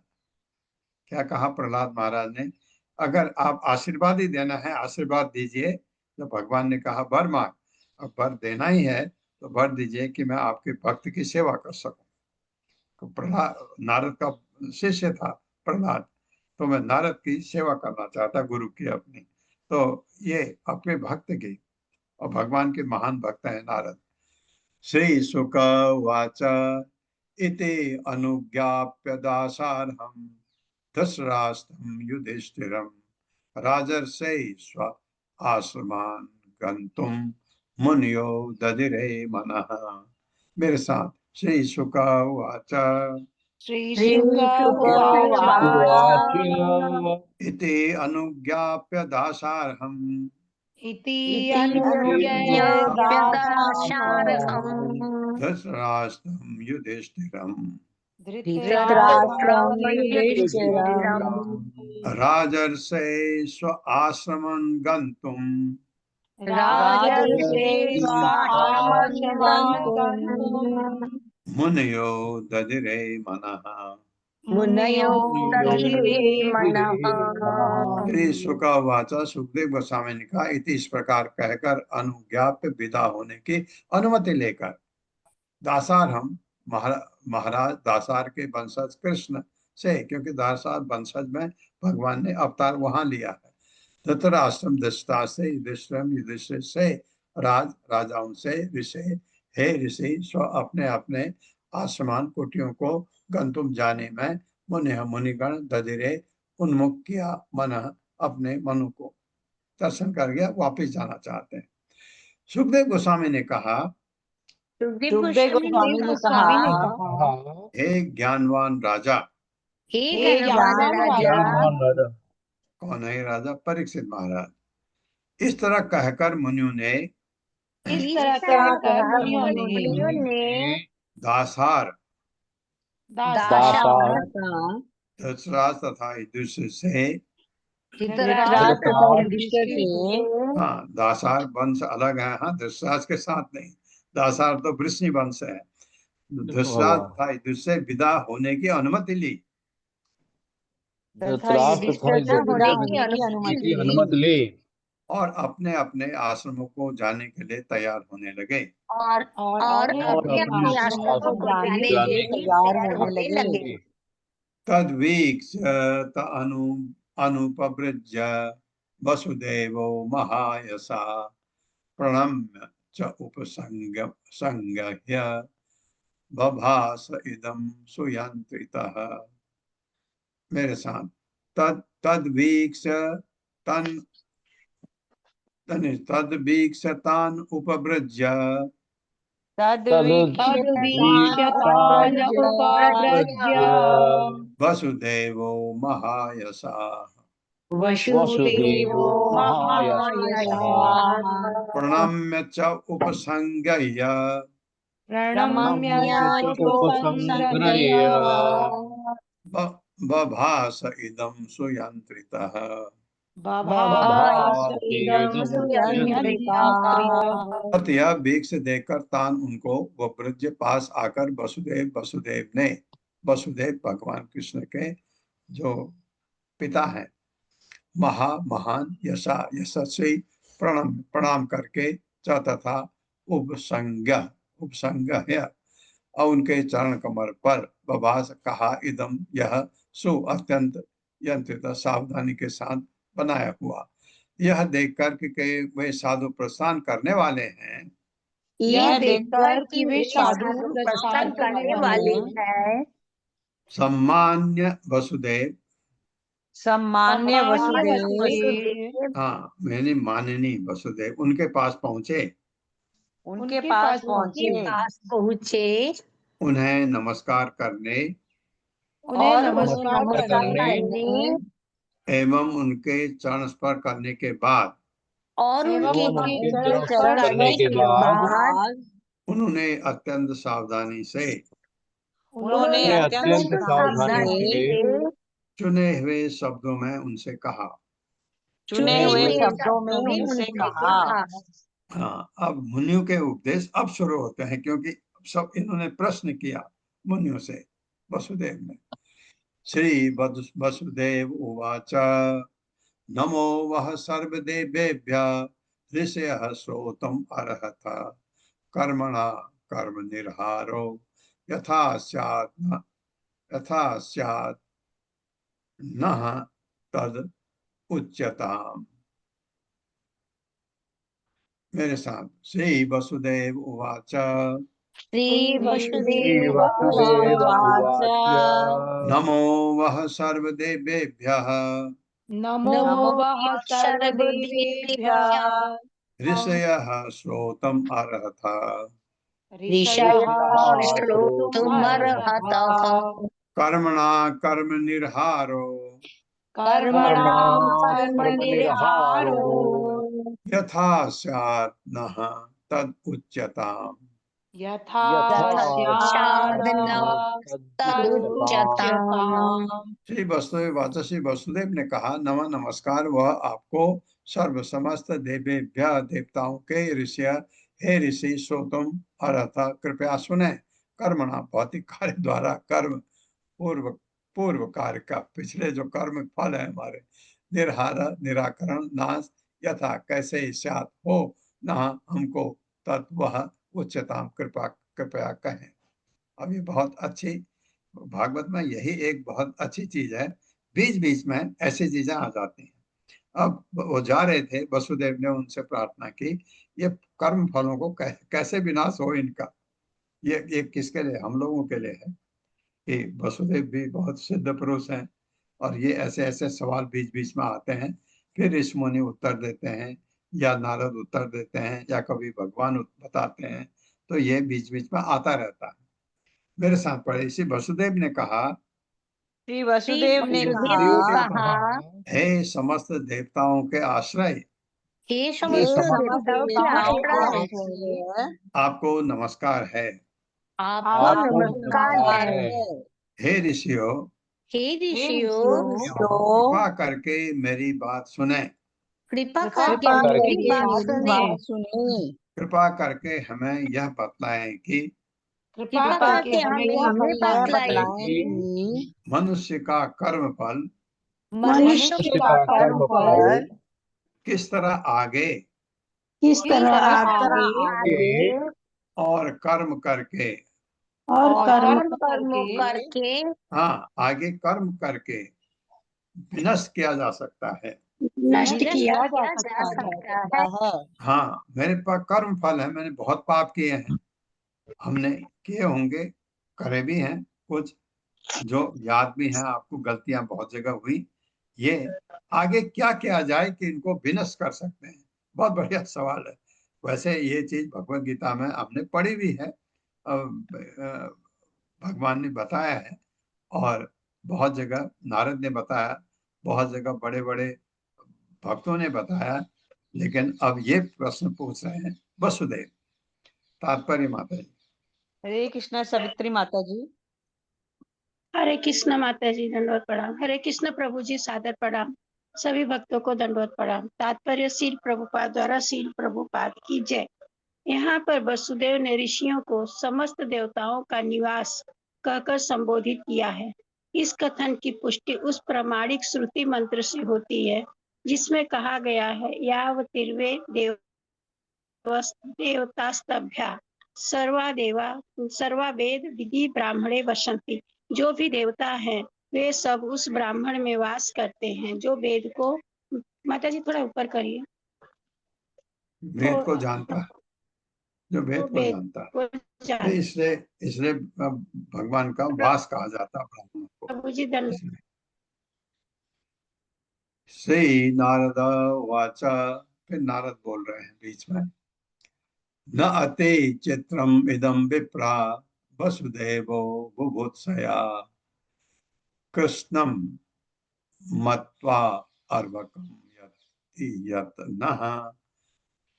क्या कहा प्रहलाद महाराज ने, अगर आप आशीर्वाद ही देना है आशीर्वाद दीजिए। तो भगवान ने कहा वर मांग, अब वर देना ही है तो वर दीजिए कि मैं आपके भक्त की सेवा कर सकूं। तो प्रहलाद नारद का शिष्य था प्रहलाद, तो मैं नारद की सेवा करना चाहता गुरु की अपनी। तो ये अपने भक्त की, और भगवान के महान भक्त हैं नारद। श्री शुक उवाच इति अनुज्ञाप्य दासार्हम् धृतराष्ट्रं युधिष्ठिरं राजर्षै स्व आश्रमान् गन्तुं मुनियो दधिरे मनः। मेरे साथ। श्री शुक उवाच इति अनुज्ञाप्य दासार्हम् धृतराष्ट्रं युधिष्ठिरं राजर्षै स्व आश्रमं गन्तुं मुनयो दधिरे मनः। मुनयो दधिरे मनः। श्री शुकवाच, सुखदेव गोस्वामी ने कहा, इति इस प्रकार कहकर अनुज्ञाप्य विदा होने की अनुमति लेकर दासार हम महाराज दासार के वंशज कृष्ण से, क्योंकि दासार वंशज में भगवान ने अवतार वहां लिया है, धृतराष्ट्रम दृष्टा से युधिष्ठिर से राजाओं से ऋषि, हे ऋषि, स्व अपने अपने आसमान कुटियों को गंतुम जाने में मुनिगण दधिरे उन्मुख किया, मन अपने मनु को दर्शन कर गया, वापिस जाना चाहते हैं। सुखदेव गोस्वामी ने कहा, सुखदेव सुखदेव गोस्वामी ने गोस्वामी ने कहा, कहा, हे ज्ञानवान राजा। हे हे ज्ञानवान राजा। कौन है राजा? परीक्षित महाराज। इस तरह कहकर मुनियों ने इस तरह कहकर मुनियों मुनियों ने ने दासार दासार धृतराष्ट्र तथा युधिष्ठिर से, धृतराष्ट्र तथा युधिष्ठिर से, हाँ दासार वंश अलग है, हाँ धृतराष्ट्र के साथ नहीं, दासार तो वृष्णि वंश है, धृतराष्ट्र तथा युधिष्ठिर से विदा होने की अनुमति ली। तथा युधिष्ठिर से विदा होने की अनुमति ली और अपने अपने आश्रमों को जाने के लिए तैयार होने लगे। और अपने अपने आश्रम को जाने के लिए तैयार होने लगे। तद्वीक्ष्य अनुपव्रज्य वसुदेवो महायसा प्रणम्य च उपसंगह्य बभास इदं सुयंत्रितः। मेरे साथ, तद्वीक्ष्य तद्वीक्ष्यतान् उपव्रज्य वसुदेवो महायशः प्रणम्य च उपसंगह्य बभास इदं सुयंत्रितः। यह वीक्ष देकर तान उनको वो ब्रज पास आकर वसुदेव ने, वसुदेव भगवान कृष्ण के जो पिता हैं, महान यशस्वी प्रणाम करके च तथा उपसंग और उनके चरण कमर पर बभास कहा, इदम यह सु अत्यंत यंत्रित सावधानी के साथ बनाया हुआ। यह देखकर कि वे साधु प्रस्थान करने वाले हैं, यह देखकर कि वे साधु प्रस्थान करने वाले हैं, सम्मान्य वसुदेव, हाँ मैंने माननीय वसुदेव उनके पास पहुंचे, उन्हें नमस्कार करने एवं उनके चरण स्पर्श करने के बाद उन्होंने अत्यंत सावधानी से चुने हुए शब्दों में उनसे कहा। हाँ, अब मुनियों के उपदेश अब शुरू होते हैं, क्योंकि सब इन्होंने प्रश्न किया मुनियों से वसुदेव ने। श्री वसुदेव उवाच नमो वः सर्वदेवेभ्यः ऋषयः श्रोतुम् अर्हत कर्मणा कर्म निर्हारो यथा स्यात् नः तद उच्यताम्। मेरे साथ, श्री वसुदेव उवाच नमो वः सर्वदेवेभ्यः ऋषयः श्रोतुम् अर्हत कर्मणा कर्म निर्हारो यथा स्यात् नः तद उच्यताम्। श्री वसुदेव ने कहा, नमस्कार, वह आपको सर्व समस्त देवेभ्य देवताओं के ऋषि, हे ऋषि श्रोतुम् अर्हत, कृपया सुने, कर्मणा भौतिक कार्य द्वारा कर्म पूर्व पूर्व कार्य का पिछले जो कर्म फल है हमारे निर्हार निराकरण नाश यथा कैसे स्यात् हो न हमको तत्व उच्चताम कृपा कृपया कहें। अब ये बहुत अच्छी भागवत में यही एक बहुत अच्छी चीज है, बीच बीच में ऐसी चीजें आ जाती हैं। अब वो जा रहे थे, वसुदेव ने उनसे प्रार्थना की ये कर्म फलों को कैसे विनाश हो इनका। ये किसके लिए? हम लोगों के लिए है कि वसुदेव भी बहुत सिद्ध पुरुष हैं और ये ऐसे ऐसे सवाल बीच बीच में आते हैं, फिर ऋषि मुनि उत्तर देते हैं या नारद उत्तर देते हैं या कभी भगवान बताते हैं, तो ये बीच बीच में आता रहता है। मेरे साथ पढ़े इसी वसुदेव ने कहा, श्री वसुदेव ने वसुदेव कहा, कहा, हे समस्त देवताओं के आश्रय, हे हे समस्त समस्त देवताओं के देवताओं के आश्रय, आश्रय, आपको नमस्कार है। आपको आपको नमस्कार नमस्कार है। है। हे ऋषियों, हे हे ऋषियों, ऋषियों, कृपा करके मेरी बात सुने। कृपा कृपा करके करके मेरी बात मेरी सुने। बात सुने। कृपा करके हमें यह बतलाएं कि कृपा कृपा करके करके हमें हमें यह बतलाएं बतलाएं कि मनुष्य का कर्म फल मनुष्य मनुष्य का का कर्म कर्म फल फल किस तरह आगे किस किस तरह आगे आगे और कर्म करके, और कर्म कर्म करके हाँ आगे कर्म करके विनष्ट किया जा सकता है। नष्ट विनष्ट किया किया जा जा सकता है। है। हाँ मेरे पास कर्म फल है, मैंने बहुत पाप किए हैं, हमने किए होंगे, करे भी हैं, कुछ जो याद भी हैं आपको, गलतियां बहुत जगह हुई। ये आगे क्या किया जाए कि इनको विनष्ट कर सकते हैं, बहुत बढ़िया सवाल है। वैसे ये चीज भगवत गीता में हमने पढ़ी भी है, भगवान ने बताया है और बहुत जगह नारद ने बताया, बहुत जगह बड़े बड़े भक्तों ने बताया, लेकिन अब ये प्रश्न पूछ रहे हैं वसुदेव। तात्पर्य माता जी। हरे कृष्णा सवित्री माता जी। हरे कृष्ण माता जी, दंडवत प्रणाम। हरे कृष्ण प्रभु जी, सादर प्रणाम। सभी भक्तों को दंडवत प्रणाम। तात्पर्य श्रील प्रभुपाद द्वारा श्रील प्रभुपाद की जय। यहाँ पर वसुदेव ने ऋषियों को समस्त देवताओं का निवास कहकर संबोधित किया है। इस कथन की पुष्टि उस प्रामाणिक श्रुति मंत्र से होती है जिसमें कहा गया है, याव तिर्वे देवतास्तभ्या सर्वा वेद विधि ब्राह्मणे वसंती। जो भी देवता हैं वे सब उस ब्राह्मण में वास करते हैं जो वेद को, माता जी थोड़ा ऊपर करिए, वेद को जानता है, जो वेद को वेद जानता है, को तो इसलिए इसलिए भगवान का वास कहा जाता है ब्राह्मण को। प्रभु जी दंड। इसलिए श्री नारद वाच, फिर नारद बोल रहे हैं बीच में, न अति चित्रम इदम विप्रा वसुदेवो बुभुत्सया कृष्णम मत्वा अर्भकम यत् नः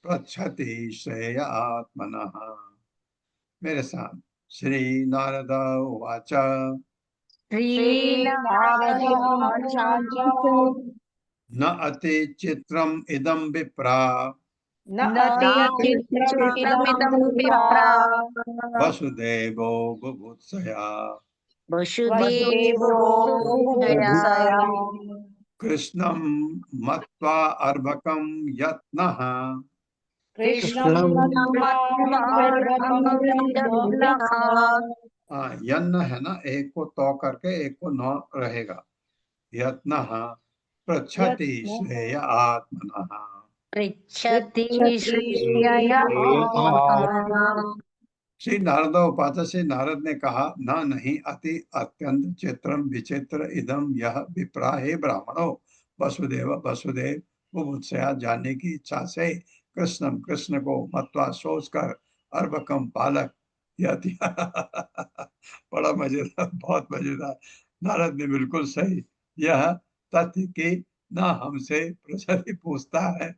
पृच्छति श्रेय आत्मनः। मेरे साथ, श्री नारद उवाच श्री नारद उवाच, न अति चित्रम इदम विप्रा न न अति चित्रमिदं चित्रमिदं विप्रा वसुदेवो बुभुत्सया वसुदेवो बुभुत्सया कृष्णं मत्वा अर्भकं यत्नः कृष्णं मत्वा अर्भकं यत्नः। यन्न है ना, एक को तो करके एक को न रहेगा, यत्नः पृच्छति श्रेय आत्मनः। पृच्छति श्रेय आत्मनः। श्री नारद उपाच, से नारद ने कहा, ना नहीं अति अत्यंत चित्रम विचित्र इदम यह विप्रा, हे ब्राह्मणों, वसुदेव वसुदेव वो मुझसे जानने की इच्छा से कृष्णम कृष्ण को मत्वा सोच कर अर्भकम बालक यह दिया। बड़ा मजेदार, बहुत मजेदार। नारद ने बिल्कुल सही यह तथ्य कि ना हमसे प्रसन्न पूछता है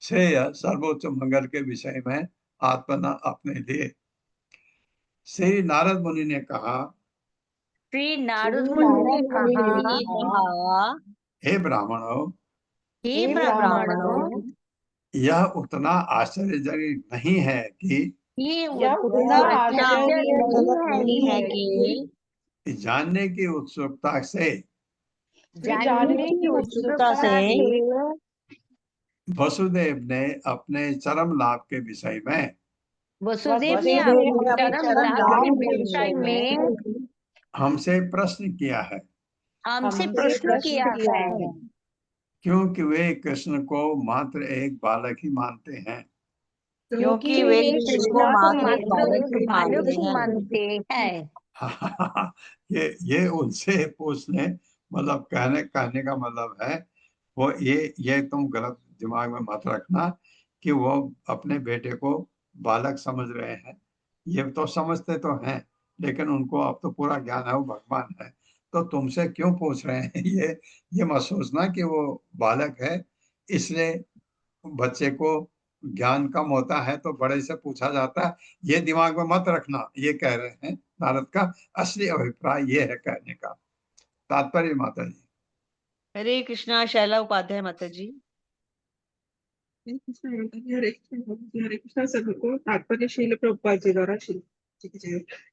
श्रेय सर्वोच्च मंगल के विषय में आत्मना अपने लिए। श्री नारद मुनि ने कहा, श्री नारद मुनि ने कहा, हे ब्राह्मणों, हे ब्राह्मणों, यह उतना आश्चर्यजनक नहीं है कि ये यह उतना आश्चर्य नहीं है कि कि जानने की उत्सुकता से जानने की उत्सुकता से वसुदेव ने अपने चरम लाभ के विषय में वसुदेव ने अपने चरम लाभ के विषय में हमसे प्रश्न किया है, हमसे प्रश्न किया है, क्योंकि वे कृष्ण को मात्र एक बालक ही मानते हैं। क्योंकि वे कृष्ण को मात्र बालक मानते हैं। ये उनसे पूछने मतलब कहने का मतलब है वो ये तुम गलत दिमाग में मत रखना कि वो अपने बेटे को बालक समझ रहे हैं। ये तो समझते तो हैं, लेकिन उनको अब तो पूरा ज्ञान है, वो भगवान है, तो तुमसे क्यों पूछ रहे हैं। ये मत सोचना कि वो बालक है इसलिए बच्चे को ज्ञान कम होता है तो बड़े से पूछा जाता है, ये दिमाग में मत रखना। ये कह रहे हैं, नारद का असली अभिप्राय ये है कहने का तात्पर्य। माता जी हरे कृष्णा। शैला उपाध्याय माता जी। हरे कृष्णा सभी को। तात्पर्य शील प्रभुपाद जी द्वारा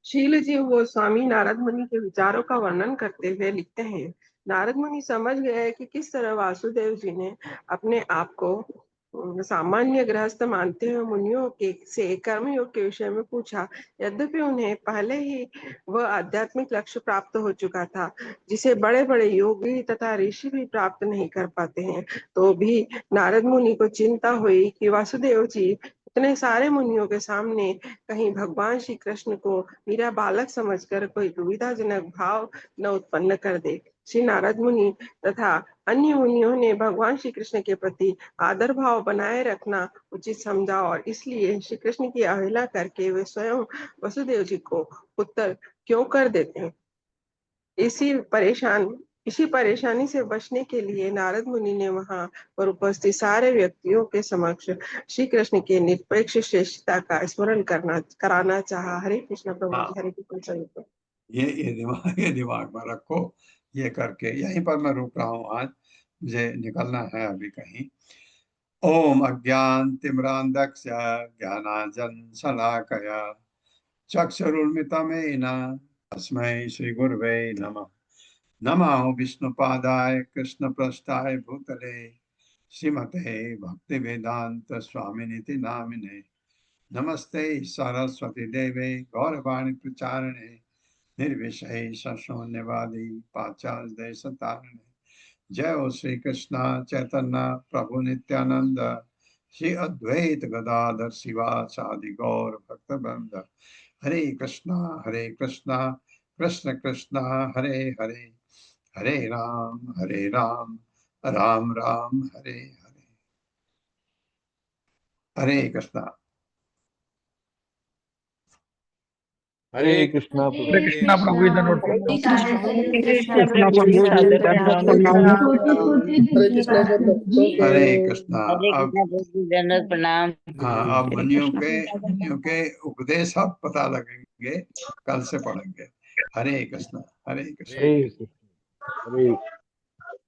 शील जी वो स्वामी नारद मुनि के विचारों का वर्णन करते हुए लिखते हैं, नारद मुनि समझ गए कि किस तरह वासुदेव जी ने अपने आप को सामान्य गृहस्थ मानते हुए मुनियों के से कर्मयोग के विषय में पूछा। यद्यपि उन्हें पहले ही वह आध्यात्मिक लक्ष्य प्राप्त हो चुका था जिसे बड़े बड़े योगी तथा ऋषि भी प्राप्त नहीं कर पाते हैं, तो भी नारद मुनि को चिंता हुई कि वासुदेव जी इतने सारे मुनियों के सामने कहीं भगवान श्री कृष्ण को मेरा बालक समझकर कोई दुविधाजनक भाव न उत्पन्न कर दे। श्री नारद मुनि तथा अन्य मुनियों ने भगवान श्री कृष्ण के प्रति आदर भाव बनाए रखना उचित समझा और इसलिए श्री कृष्ण की अवहेला करके वे स्वयं वसुदेव जी को पुत्र क्यों कर देते हैं। इसी परेशानी से बचने के लिए नारद मुनि ने वहां पर उपस्थित सारे व्यक्तियों के समक्ष श्री कृष्ण के निरपेक्ष श्रेष्ठता का स्मरण कराना चाहा। हरे कृष्ण प्रभु जी। हरे कृष्ण। ये दिमाग में रखो। ये करके यहीं पर मैं रुक रहा हूँ, आज मुझे निकलना है अभी कहीं। ओम अज्ञानतिमिरान्धस्य ज्ञानाञ्जनशलाकया चक्षुरुन्मिलितं तस्मै श्रीगुरवे नमः। नमो विष्णुपादाय कृष्णप्रेष्ठाय भूतले श्रीमते भक्तिवेदांत स्वामिनिति नामिने। नमस्ते सरस्वती देवे गौरवाणी प्रचारिणे निर्विशेष शून्यवादी पाश्चात्य देशतारिणे। जय हो श्री कृष्ण चैतन्य प्रभु नित्यानंद श्री अद्वैत गदाधर शिवासादि गौर भक्तवृंद। हरे कृष्णा कृष्ण कृष्ण हरे हरे, हरे राम राम राम हरे हरे। हरे कृष्णा। हरे कृष्णा हरे प्रभु जी दंडवत हरे कृष्णा। अब प्रणाम। हाँ, अब मुनियों के उपदेश अब पता लगेंगे, कल से पढ़ेंगे। हरे कृष्णा। हरे कृष्णा। हरे